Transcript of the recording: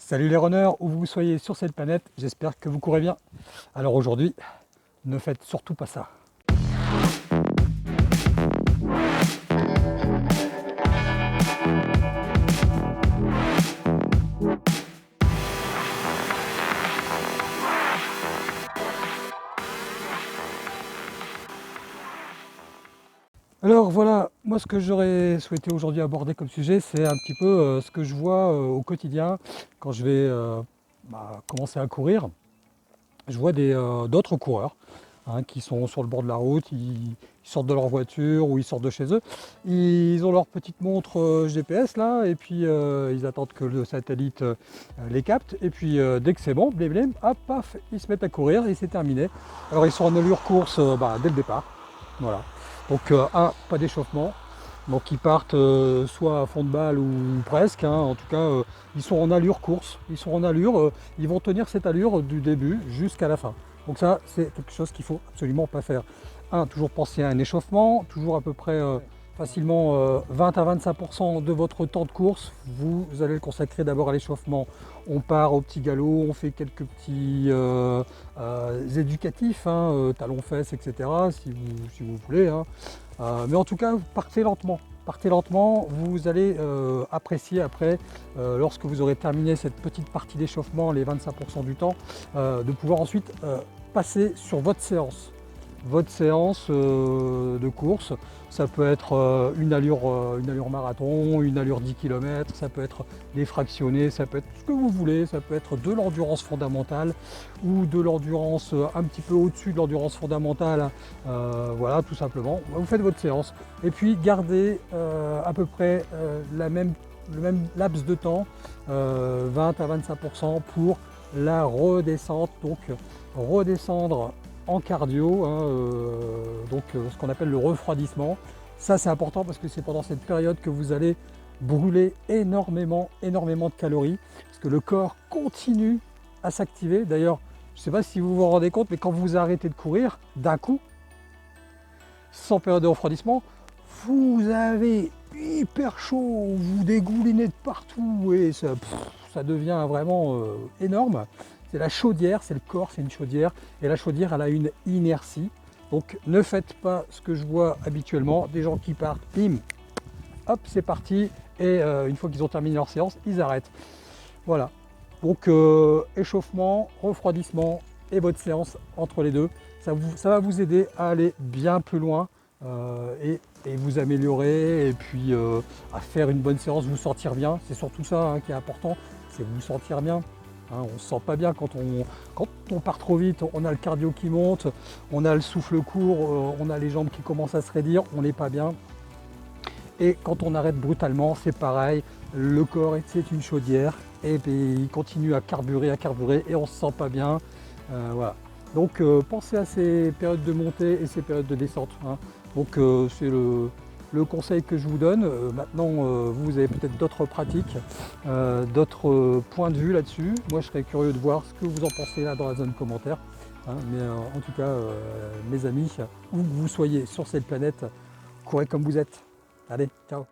Salut les runners, où vous soyez sur cette planète, j'espère que vous courez bien. Alors aujourd'hui, ne faites surtout pas ça. Alors voilà, moi ce que j'aurais souhaité aujourd'hui aborder comme sujet, c'est un petit peu ce que je vois au quotidien quand je vais commencer à courir. Je vois d'autres coureurs qui sont sur le bord de la route, ils sortent de leur voiture ou ils sortent de chez eux. Ils ont leur petite montre GPS là, et puis ils attendent que le satellite les capte. Et puis dès que c'est bon, blém blém, hop, paf, ils se mettent à courir et c'est terminé. Alors ils sont en allure course dès le départ. Voilà. Donc pas d'échauffement. Donc ils partent soit à fond de balle ou presque, en tout cas ils sont en allure course, ils sont en allure, ils vont tenir cette allure du début jusqu'à la fin. Donc ça c'est quelque chose qu'il ne faut absolument pas faire. Toujours penser à un échauffement, toujours à peu près facilement 20 à 25% de votre temps de course, vous allez le consacrer d'abord à l'échauffement. On part au petit galop, on fait quelques petits éducatifs, talons-fesses, etc. si vous voulez. Mais en tout cas, partez lentement. Partez lentement, vous allez apprécier après, lorsque vous aurez terminé cette petite partie d'échauffement, les 25% du temps, de pouvoir ensuite passer sur votre séance. Votre séance de course, ça peut être une allure marathon, une allure 10 km, ça peut être des fractionnés, ça peut être ce que vous voulez, ça peut être de l'endurance fondamentale ou de l'endurance un petit peu au-dessus de l'endurance fondamentale, voilà, tout simplement. Vous faites votre séance et puis gardez à peu près le même laps de temps, 20 à 25% pour la redescente, donc redescendre en cardio, ce qu'on appelle le refroidissement. Ça c'est important parce que c'est pendant cette période que vous allez brûler énormément de calories, parce que le corps continue à s'activer. D'ailleurs, je ne sais pas si vous vous rendez compte, mais quand vous arrêtez de courir d'un coup, sans période de refroidissement, vous avez hyper chaud, vous dégoulinez de partout et ça devient vraiment énorme. C'est la chaudière, c'est le corps, c'est une chaudière, et la chaudière elle a une inertie. Donc ne faites pas ce que je vois habituellement, des gens qui partent, bim, hop, c'est parti, et une fois qu'ils ont terminé leur séance, ils arrêtent. Voilà. Donc échauffement, refroidissement et votre séance entre les deux, ça va vous aider à aller bien plus loin et vous améliorer, et puis à faire une bonne séance, vous sentir bien. C'est surtout ça qui est important, c'est vous sentir bien. On ne se sent pas bien quand on part trop vite, on a le cardio qui monte, on a le souffle court, on a les jambes qui commencent à se raidir, on n'est pas bien. Et quand on arrête brutalement, c'est pareil, le corps c'est une chaudière, et puis il continue à carburer et on ne se sent pas bien. Voilà. Donc pensez à ces périodes de montée et ces périodes de descente. Donc c'est le conseil que je vous donne. Maintenant, vous avez peut-être d'autres pratiques, d'autres points de vue là-dessus. Moi, je serais curieux de voir ce que vous en pensez là dans la zone commentaire. Mais en tout cas, mes amis, où que vous soyez sur cette planète, courez comme vous êtes. Allez, ciao!